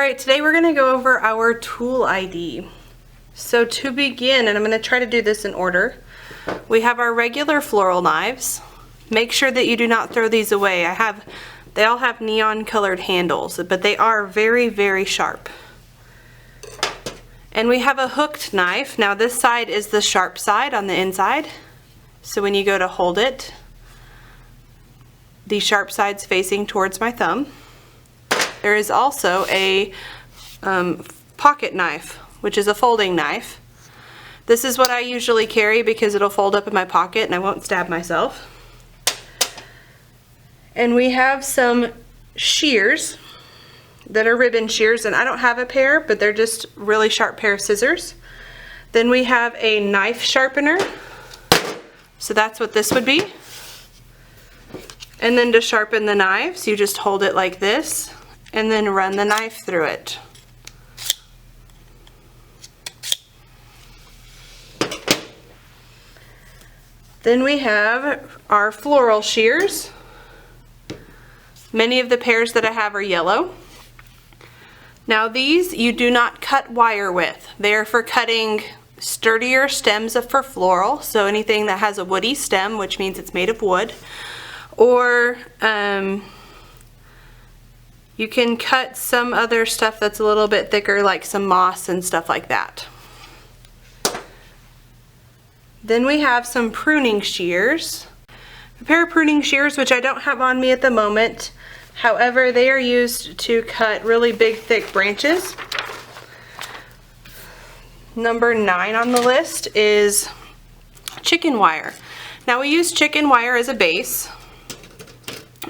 Alright, today we're going to go over our tool ID. So to begin, and I'm going to try to do this in order, we have our regular floral knives. Make sure that you do not throw these away. They all have neon colored handles, but they are very, very sharp. And we have a hooked knife. Now this side is the sharp side on the inside. So when you go to hold it, the sharp side's facing towards my thumb. There is also a pocket knife, which is a folding knife. This is what I usually carry because it'll fold up in my pocket and I won't stab myself. And we have some shears that are ribbon shears, and I don't have a pair, but they're just really sharp pair of scissors. Then we have a knife sharpener. So that's what this would be. And then to sharpen the knives, you just hold it like this and then run the knife through it. Then we have our floral shears. Many of the pairs that I have are yellow. Now these you do not cut wire with. They are for cutting sturdier stems for floral, so anything that has a woody stem, which means it's made of wood, or you can cut some other stuff that's a little bit thicker, like some moss and stuff like that. Then we have some pruning shears. A pair of pruning shears, which I don't have on me at the moment. However, they are used to cut really big, thick branches. Number 9 on the list is chicken wire. Now we use chicken wire as a base,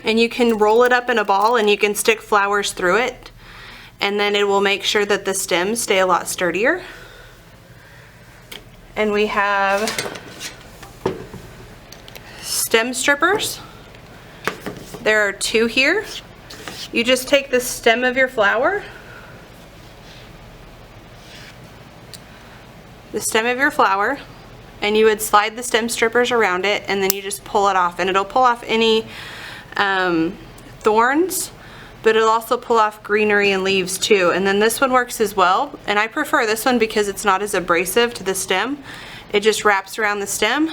and you can roll it up in a ball and you can stick flowers through it, and then it will make sure that the stems stay a lot sturdier. And we have stem strippers. There are 2 here. You just take the stem of your flower, and you would slide the stem strippers around it, and then you just pull it off, and it'll pull off any thorns, but it'll also pull off greenery and leaves too. And then this one works as well, and I prefer this one because it's not as abrasive to the stem. It just wraps around the stem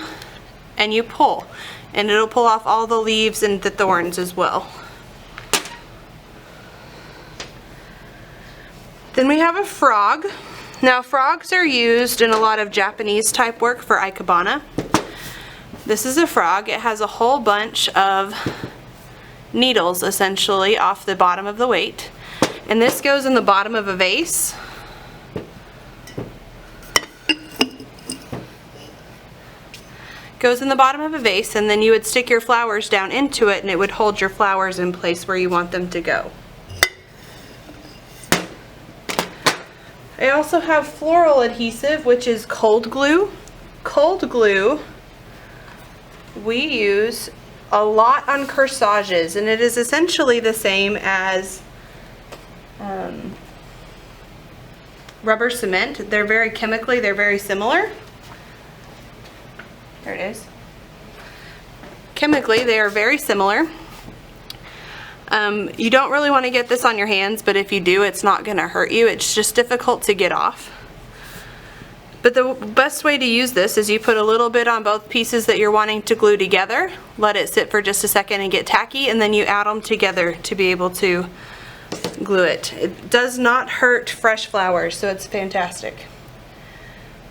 and you pull, and it'll pull off all the leaves and the thorns as well. Then we have a frog. Now frogs are used in a lot of Japanese type work for ikebana. This is a frog. It has a whole bunch of needles essentially off the bottom of the weight, and this goes in the bottom of a vase. Goes in the bottom of a vase, and then you would stick your flowers down into it and it would hold your flowers in place where you want them to go. I also have floral adhesive, which is cold glue. Cold glue we use a lot on corsages, and it is essentially the same as rubber cement. They're very chemically, they're very similar. There it is. Chemically, they are very similar. You don't really want to get this on your hands, but if you do, it's not going to hurt you. It's just difficult to get off. But the best way to use this is you put a little bit on both pieces that you're wanting to glue together, let it sit for just a second and get tacky, and then you add them together to be able to glue it. It does not hurt fresh flowers, so it's fantastic.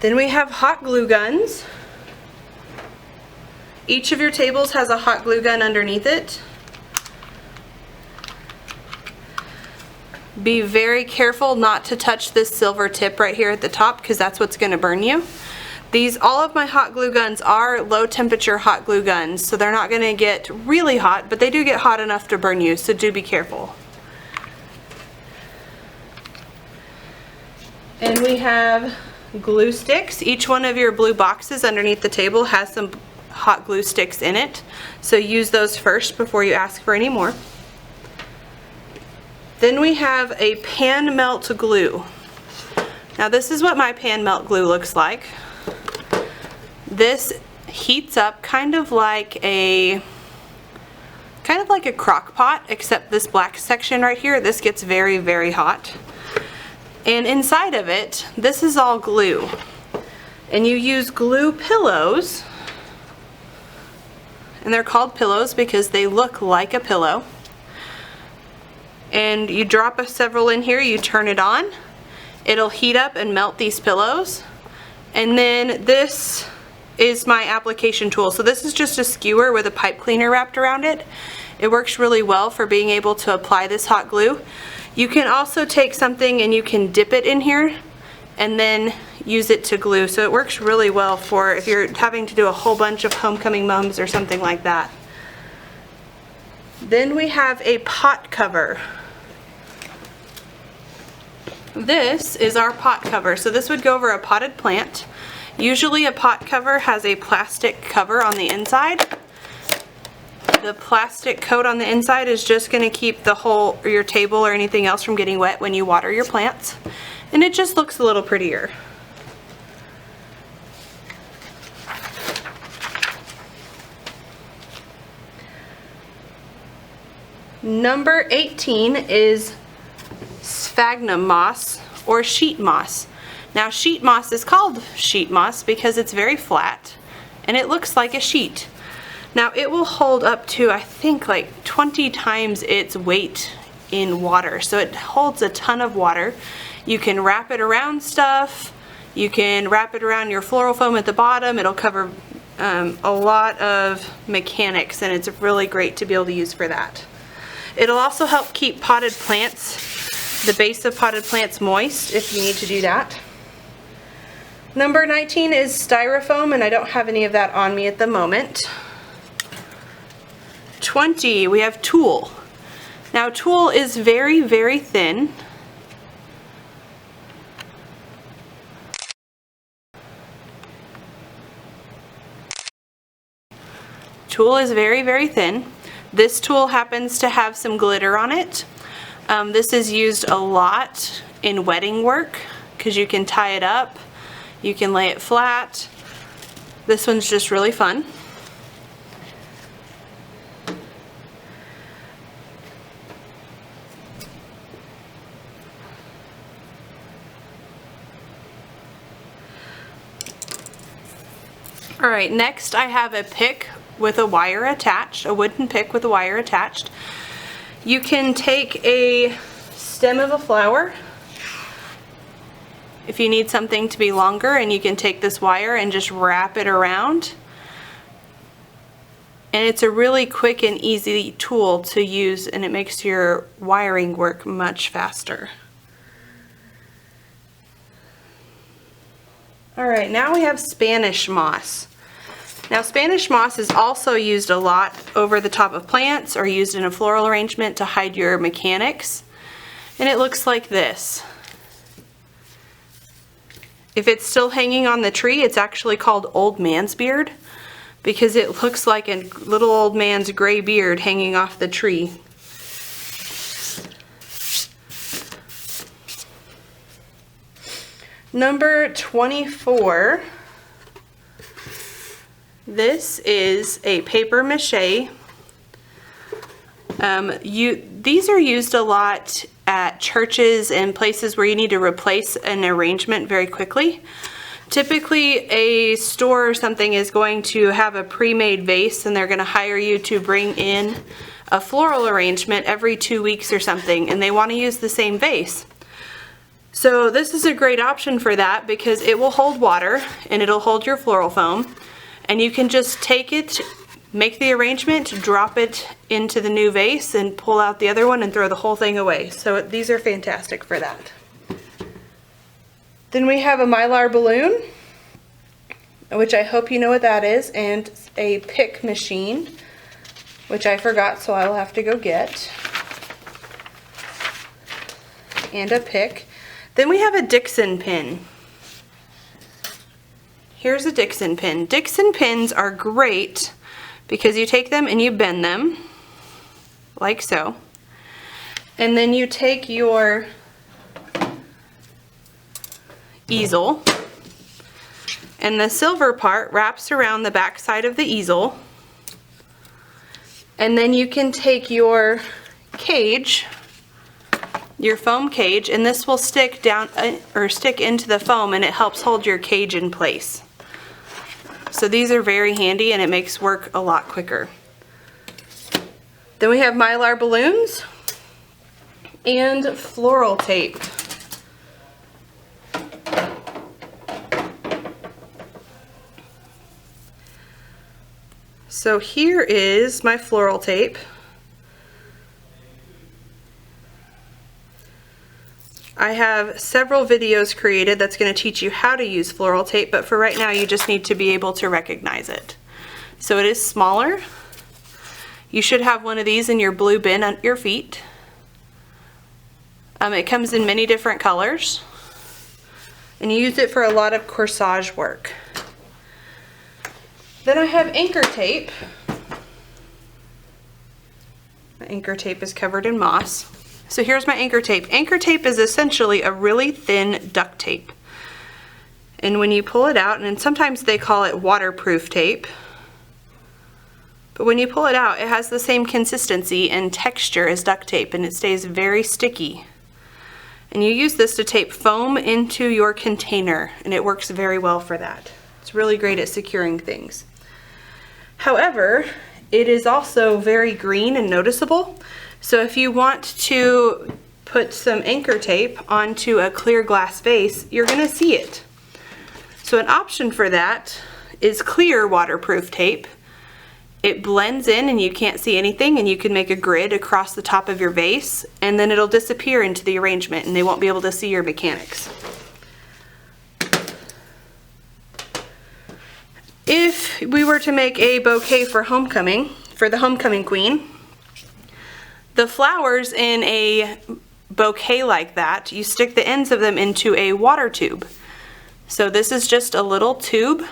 Then we have hot glue guns. Each of your tables has a hot glue gun underneath it. Be very careful not to touch this silver tip right here at the top, because that's what's going to burn you. All of my hot glue guns are low temperature hot glue guns, so they're not going to get really hot, but they do get hot enough to burn you, so do be careful. And we have glue sticks. Each one of your blue boxes underneath the table has some hot glue sticks in it, so use those first before you ask for any more. Then we have a pan melt glue. Now this is what my pan melt glue looks like. This heats up kind of like a crock pot, except this black section right here, this gets very, very hot. And inside of it, this is all glue. And you use glue pillows, and they're called pillows because they look like a pillow. And you drop several in here, you turn it on, it'll heat up and melt these pillows. And then this is my application tool. So this is just a skewer with a pipe cleaner wrapped around it. It works really well for being able to apply this hot glue. You can also take something and you can dip it in here and then use it to glue. So it works really well for if you're having to do a whole bunch of homecoming mums or something like that. Then we have a pot cover. This is our pot cover. So this would go over a potted plant. Usually a pot cover has a plastic cover on the inside. The plastic coat on the inside is just going to keep the whole, or your table or anything else from getting wet when you water your plants. And it just looks a little prettier. Number 18 is sphagnum moss or sheet moss. Now sheet moss is called sheet moss because it's very flat and it looks like a sheet. Now it will hold up to, I think, like 20 times its weight in water. So it holds a ton of water. You can wrap it around stuff. You can wrap it around your floral foam at the bottom. It'll cover a lot of mechanics, and it's really great to be able to use for that. It'll also help keep potted plants, the base of potted plants, moist if you need to do that. Number 19 is styrofoam, and I don't have any of that on me at the moment. 20, we have tulle. Now tulle is very, very thin. Tulle is very, very thin. This tulle happens to have some glitter on it. This is used a lot in wedding work because you can tie it up, you can lay it flat. This one's just really fun. Alright, next I have a pick with a wire attached, a wooden pick with a wire attached. You can take a stem of a flower if you need something to be longer, and you can take this wire and just wrap it around. And it's a really quick and easy tool to use, and it makes your wiring work much faster. Alright, now we have Spanish moss. Now Spanish moss is also used a lot over the top of plants or used in a floral arrangement to hide your mechanics. And it looks like this. If it's still hanging on the tree, it's actually called old man's beard because it looks like a little old man's gray beard hanging off the tree. Number 24. This is a paper mache. These are used a lot at churches and places where you need to replace an arrangement very quickly. Typically a store or something is going to have a pre-made vase, and they're going to hire you to bring in a floral arrangement every 2 weeks or something, and they want to use the same vase. So this is a great option for that because it will hold water and it'll hold your floral foam. And you can just take it, make the arrangement, drop it into the new vase, and pull out the other one and throw the whole thing away. So these are fantastic for that. Then we have a Mylar balloon, which I hope you know what that is, and a pick machine, which I forgot, so I'll have to go get, and a pick. Then we have a Dixon pin. Here's a Dixon pin. Dixon pins are great because you take them and you bend them like so. And then you take your easel, and the silver part wraps around the back side of the easel. And then you can take your cage your foam cage, and this will stick down or stick into the foam, and it helps hold your cage in place. So these are very handy, and it makes work a lot quicker. Then we have Mylar balloons and floral tape. So here is my floral tape. I have several videos created that's going to teach you how to use floral tape, but for right now you just need to be able to recognize it. So it is smaller. You should have one of these in your blue bin under your feet. It comes in many different colors, and you use it for a lot of corsage work. Then I have anchor tape. My anchor tape is covered in moss. So here's my anchor tape. Anchor tape is essentially a really thin duct tape. And when you pull it out, and sometimes they call it waterproof tape, but when you pull it out, it has the same consistency and texture as duct tape, and it stays very sticky. And you use this to tape foam into your container, and it works very well for that. It's really great at securing things. However, it is also very green and noticeable. So if you want to put some anchor tape onto a clear glass vase, you're going to see it. So an option for that is clear waterproof tape. It blends in and you can't see anything, and you can make a grid across the top of your vase, and then it'll disappear into the arrangement and they won't be able to see your mechanics. If we were to make a bouquet for homecoming, for the homecoming queen, the flowers in a bouquet like that, you stick the ends of them into a water tube. So this is just a little tube.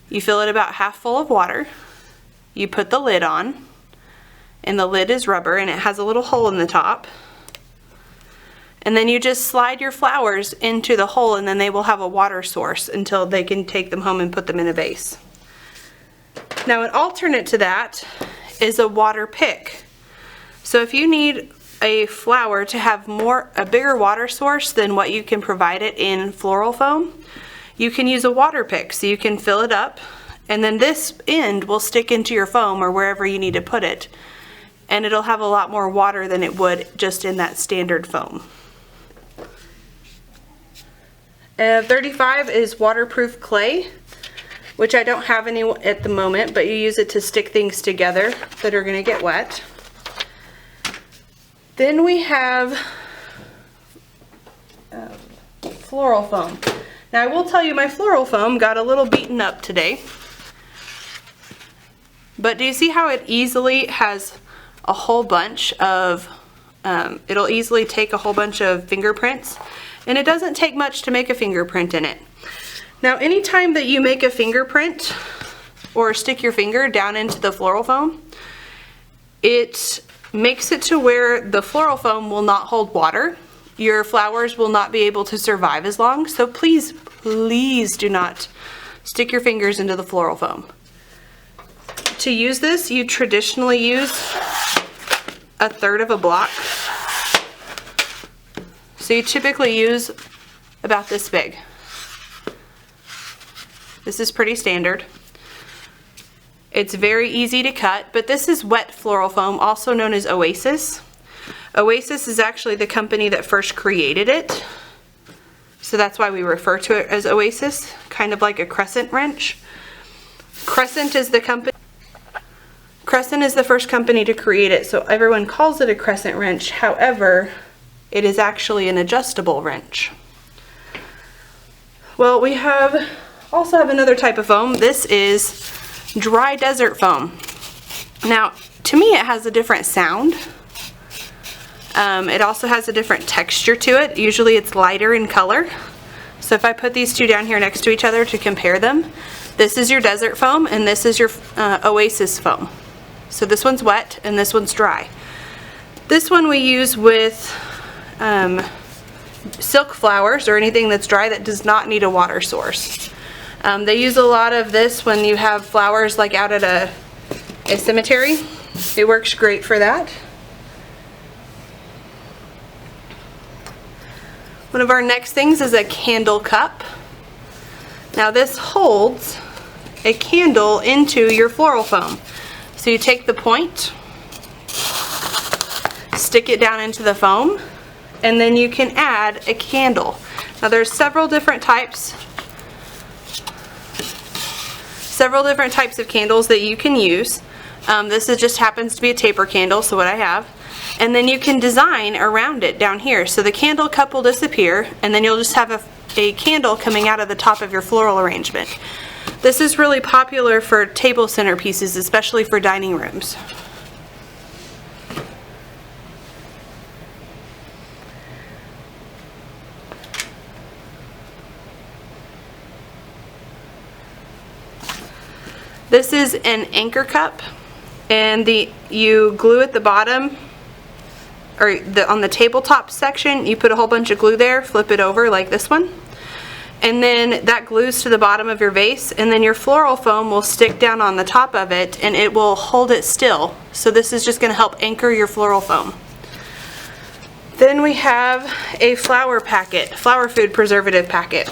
You fill it about half full of water. You put the lid on, and the lid is rubber and it has a little hole in the top. And then you just slide your flowers into the hole, and then they will have a water source until they can take them home and put them in a vase. Now an alternate to that is a water pick. So if you need a flower to have a bigger water source than what you can provide it in floral foam, you can use a water pick. So you can fill it up, and then this end will stick into your foam or wherever you need to put it, and it'll have a lot more water than it would just in that standard foam. 35 is waterproof clay, which I don't have any at the moment, but you use it to stick things together that are going to get wet. Then we have floral foam. Now I will tell you, my floral foam got a little beaten up today, but do you see how it easily has a whole bunch of, it'll easily take a whole bunch of fingerprints, and it doesn't take much to make a fingerprint in it. Now anytime that you make a fingerprint or stick your finger down into the floral foam, it makes it to where the floral foam will not hold water. Your flowers will not be able to survive as long, so please do not stick your fingers into the floral foam. To use this, you traditionally use 1/3 of a block. So you typically use about this big. This is pretty standard. It's very easy to cut, but this is wet floral foam, also known as Oasis. Oasis is actually the company that first created it, so that's why we refer to it as Oasis, kind of like a crescent wrench. Crescent is the first company to create it, so everyone calls it a crescent wrench. However, it is actually an adjustable wrench. Well, we also have another type of foam. This is dry desert foam. Now, to me, it has a different sound. It also has a different texture to it. Usually it's lighter in color. So if I put these two down here next to each other to compare them, this is your desert foam and this is your Oasis foam. So this one's wet and this one's dry. This one we use with silk flowers or anything that's dry that does not need a water source. They use a lot of this when you have flowers like out at a cemetery. It works great for that. One of our next things is a candle cup. Now this holds a candle into your floral foam. So you take the point, stick it down into the foam, and then you can add a candle. Now there's several different types of candles that you can use. This just happens to be a taper candle, so what I have. And then you can design around it down here. So the candle cup will disappear, and then you'll just have a candle coming out of the top of your floral arrangement. This is really popular for table centerpieces, especially for dining rooms. This is an anchor cup, and you glue at the bottom, or on the tabletop section, you put a whole bunch of glue there, flip it over like this one, and then that glues to the bottom of your vase, and then your floral foam will stick down on the top of it and it will hold it still. So this is just going to help anchor your floral foam. Then we have a flower food preservative packet.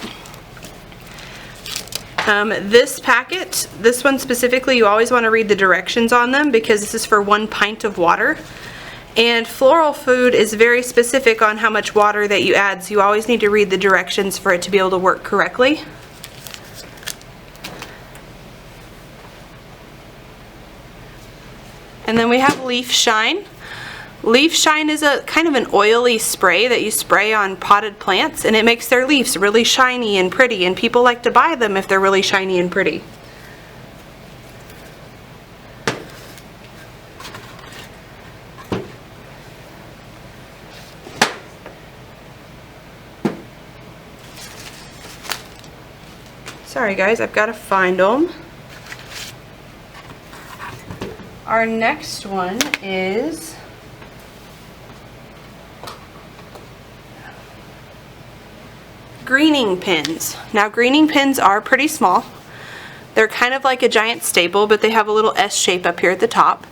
This packet, this one specifically, you always want to read the directions on them because this is for 1 pint of water. And floral food is very specific on how much water that you add, so you always need to read the directions for it to be able to work correctly. And then we have Leaf Shine. Leaf Shine is a kind of an oily spray that you spray on potted plants, and it makes their leaves really shiny and pretty, and people like to buy them if they're really shiny and pretty. Sorry guys, I've got to find them. Our next one is greening pins. Now greening pins are pretty small. They're kind of like a giant staple, but they have a little S shape up here at the top.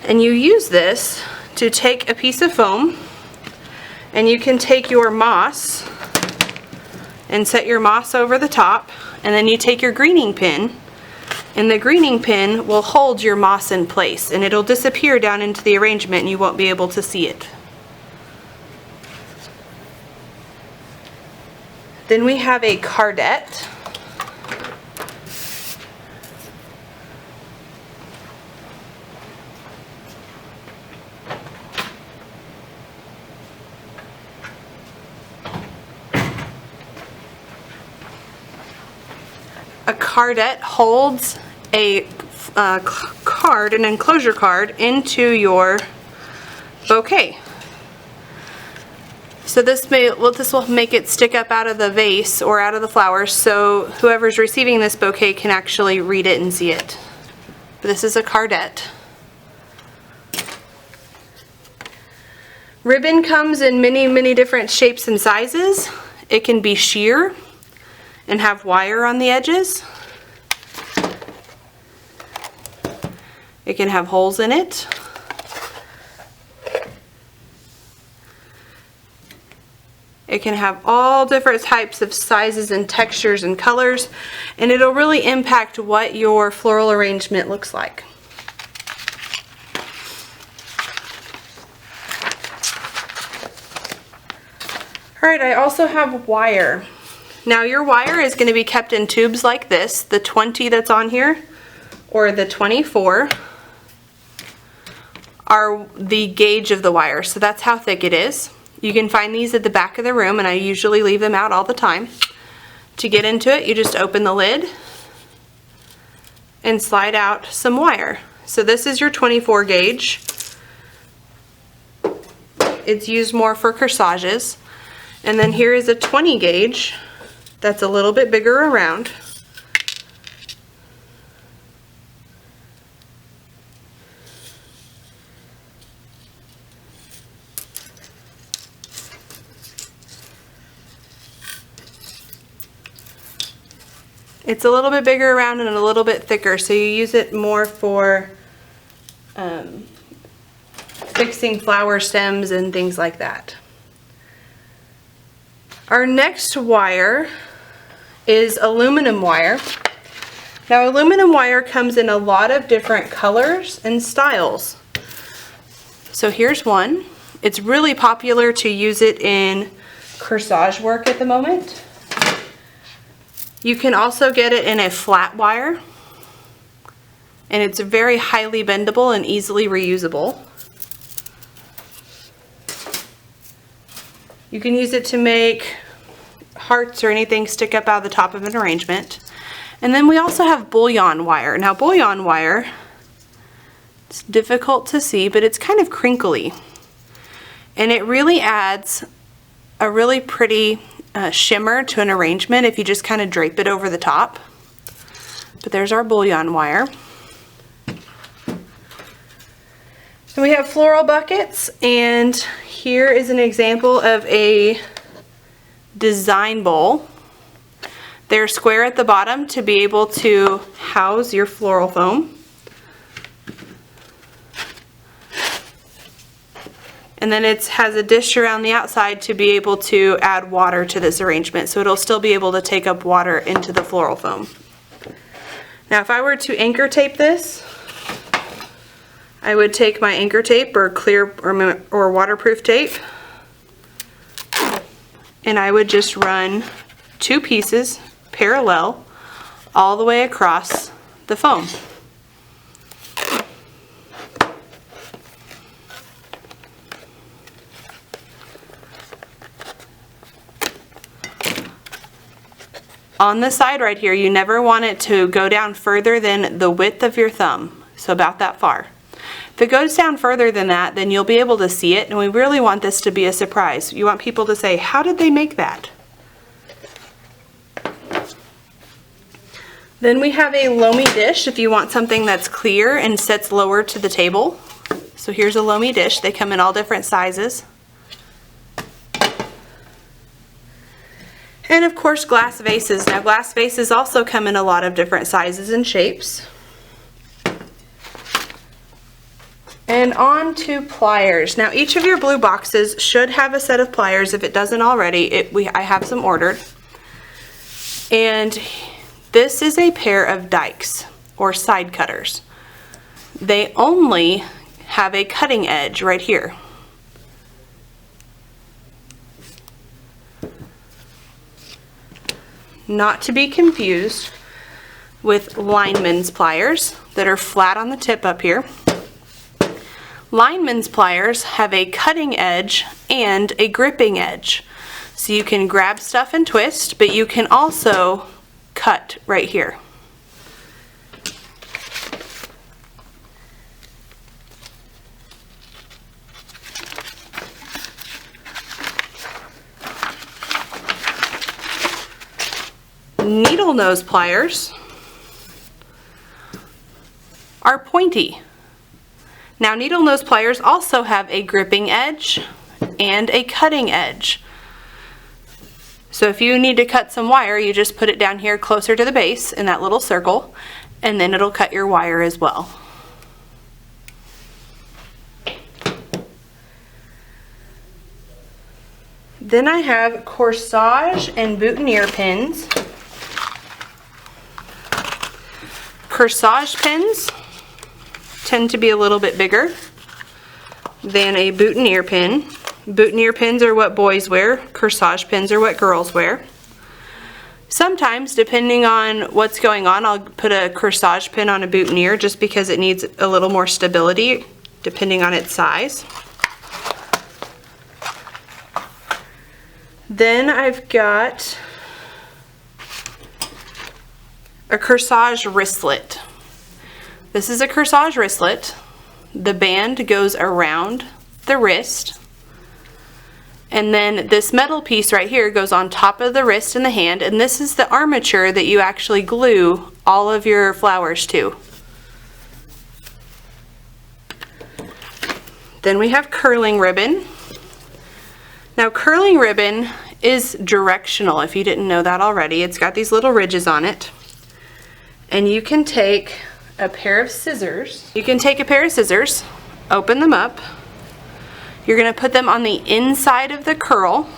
And you use this to take a piece of foam, and you can take your moss and set your moss over the top, and then you take your greening pin, and the greening pin will hold your moss in place, and it'll disappear down into the arrangement and you won't be able to see it. Then we have a cardette. A cardette holds a card, an enclosure card, into your bouquet. So this will make it stick up out of the vase or out of the flowers, so whoever's receiving this bouquet can actually read it and see it. But this is a cardette. Ribbon comes in many different shapes and sizes. It can be sheer and have wire on the edges. It can have holes in it. It can have all different types of sizes and textures and colors, and it'll really impact what your floral arrangement looks like. Alright, I also have wire. Now your wire is going to be kept in tubes like this. The 20 that's on here, or the 24, are the gauge of the wire, so that's how thick it is. You can find these at the back of the room, and I usually leave them out all the time. To get into it, you just open the lid and slide out some wire. So this is your 24 gauge. It's used more for corsages. And then here is a 20 gauge that's a little bit bigger around. It's a little bit bigger around and a little bit thicker, so you use it more for fixing flower stems and things like that. Our next wire is aluminum wire. Now aluminum wire comes in a lot of different colors and styles. So here's one. It's really popular to use it in corsage work at the moment. You can also get it in a flat wire, and it's very highly bendable and easily reusable. You can use it to make hearts or anything stick up out of the top of an arrangement. And then we also have bullion wire. Now bullion wire, it's difficult to see, but it's kind of crinkly. And it really adds a really pretty shimmer to an arrangement if you just kind of drape it over the top. But there's our bullion wire. And we have floral buckets, and here is an example of a design bowl. They're square at the bottom to be able to house your floral foam. And then it has a dish around the outside to be able to add water to this arrangement, so it'll still be able to take up water into the floral foam. Now if I were to anchor tape this, I would take my anchor tape or clear or waterproof tape, and I would just run 2 pieces parallel all the way across the foam. On the side right here, you never want it to go down further than the width of your thumb, so about that far. If it goes down further than that, then you'll be able to see it, and we really want this to be a surprise. You want people to say, how did they make that? Then we have a loamy dish if you want something that's clear and sits lower to the table. So here's a loamy dish. They come in all different sizes. And of course glass vases. Now glass vases also come in a lot of different sizes and shapes. And on to pliers. Now each of your blue boxes should have a set of pliers. If it doesn't already, I have some ordered. And this is a pair of dikes or side cutters. They only have a cutting edge right here. Not to be confused with lineman's pliers that are flat on the tip up here. Lineman's pliers have a cutting edge and a gripping edge. So you can grab stuff and twist, but you can also cut right here. Needle nose pliers are pointy. Now needle nose pliers also have a gripping edge and a cutting edge. So if you need to cut some wire, you just put it down here closer to the base in that little circle, and then it'll cut your wire as well. Then I have corsage and boutonniere pins. Corsage pins tend to be a little bit bigger than a boutonniere pin. Boutonniere pins are what boys wear. Corsage pins are what girls wear. Sometimes, depending on what's going on, I'll put a corsage pin on a boutonniere just because it needs a little more stability depending on its size. Then I've got a corsage wristlet. This is a corsage wristlet. The band goes around the wrist, and then this metal piece right here goes on top of the wrist and the hand, and this is the armature that you actually glue all of your flowers to. Then we have curling ribbon. Now curling ribbon is directional, if you didn't know that already. It's got these little ridges on it, and you can take a pair of scissors. You can take a pair of scissors, open them up. You're going to put them on the inside of the curl,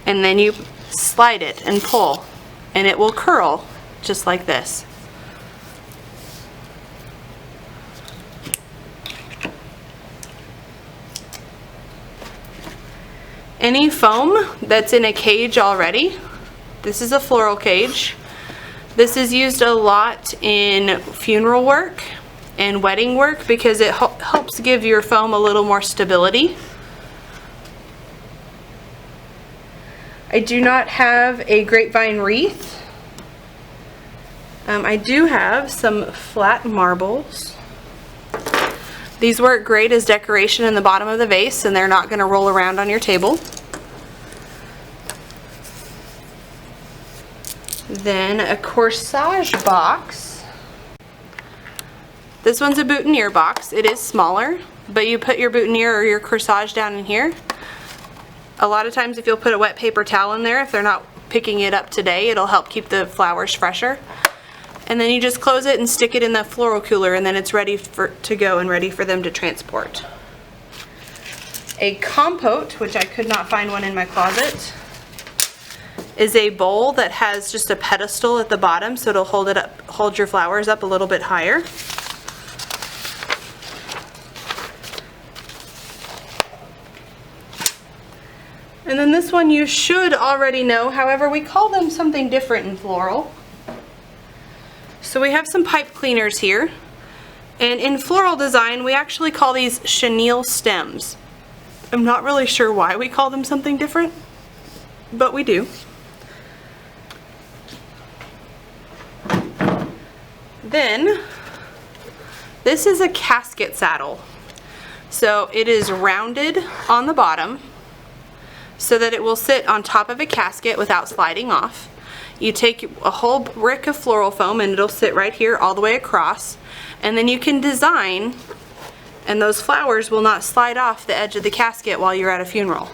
and then you slide it and pull, and it will curl just like this. Any foam that's in a cage already, this is a floral cage. This is used a lot in funeral work and wedding work because it helps give your foam a little more stability. I do not have a grapevine wreath. I do have some flat marbles. These work great as decoration in the bottom of the vase, and they're not going to roll around on your table. Then a corsage box. This one's a boutonniere box. It is smaller, but you put your boutonniere or your corsage down in here. A lot of times if you'll put a wet paper towel in there, if they're not picking it up today, it'll help keep the flowers fresher. And then you just close it and stick it in the floral cooler, and then it's ready to go and ready for them to transport. A compote, which I could not find one in my closet, is a bowl that has just a pedestal at the bottom, so it'll hold your flowers up a little bit higher. And then this one you should already know, however we call them something different in floral. So we have some pipe cleaners here, and in floral design we actually call these chenille stems. I'm not really sure why we call them something different, but we do. Then this is a casket saddle. So it is rounded on the bottom so that it will sit on top of a casket without sliding off. You take a whole brick of floral foam and it'll sit right here all the way across, and then you can design, and those flowers will not slide off the edge of the casket while you're at a funeral.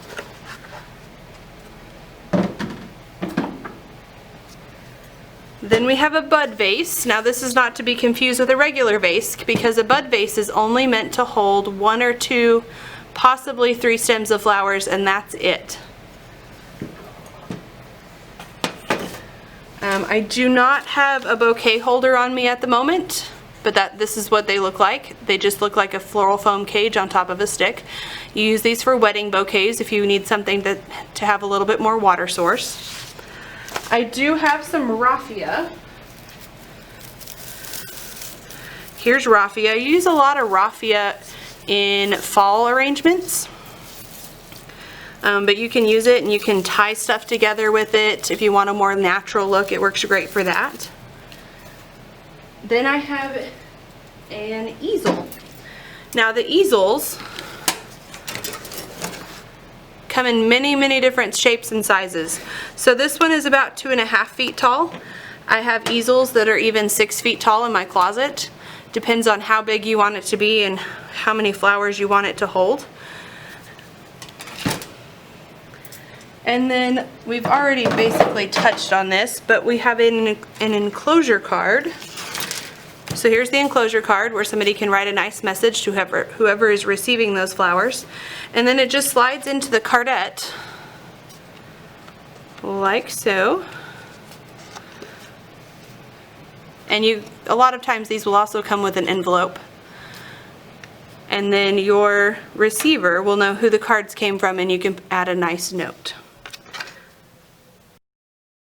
Then we have a bud vase. Now this is not to be confused with a regular vase, because a bud vase is only meant to hold 1 or 2, possibly 3 stems of flowers, and that's it. I do not have a bouquet holder on me at the moment, but this is what they look like. They just look like a floral foam cage on top of a stick. You use these for wedding bouquets if you need something to have a little bit more water source. I do have some raffia. Here's raffia. I use a lot of raffia in fall arrangements. But you can use it and you can tie stuff together with it. If you want a more natural look, it works great for that. Then I have an easel. Now the easels come in many, many different shapes and sizes. So this one is about 2.5 feet tall. I have easels that are even 6 feet tall in my closet. Depends on how big you want it to be and how many flowers you want it to hold. And then we've already basically touched on this, but we have an enclosure card. So here's the enclosure card where somebody can write a nice message to whoever is receiving those flowers. And then it just slides into the cardette like so. And a lot of times these will also come with an envelope. And then your receiver will know who the cards came from, and you can add a nice note.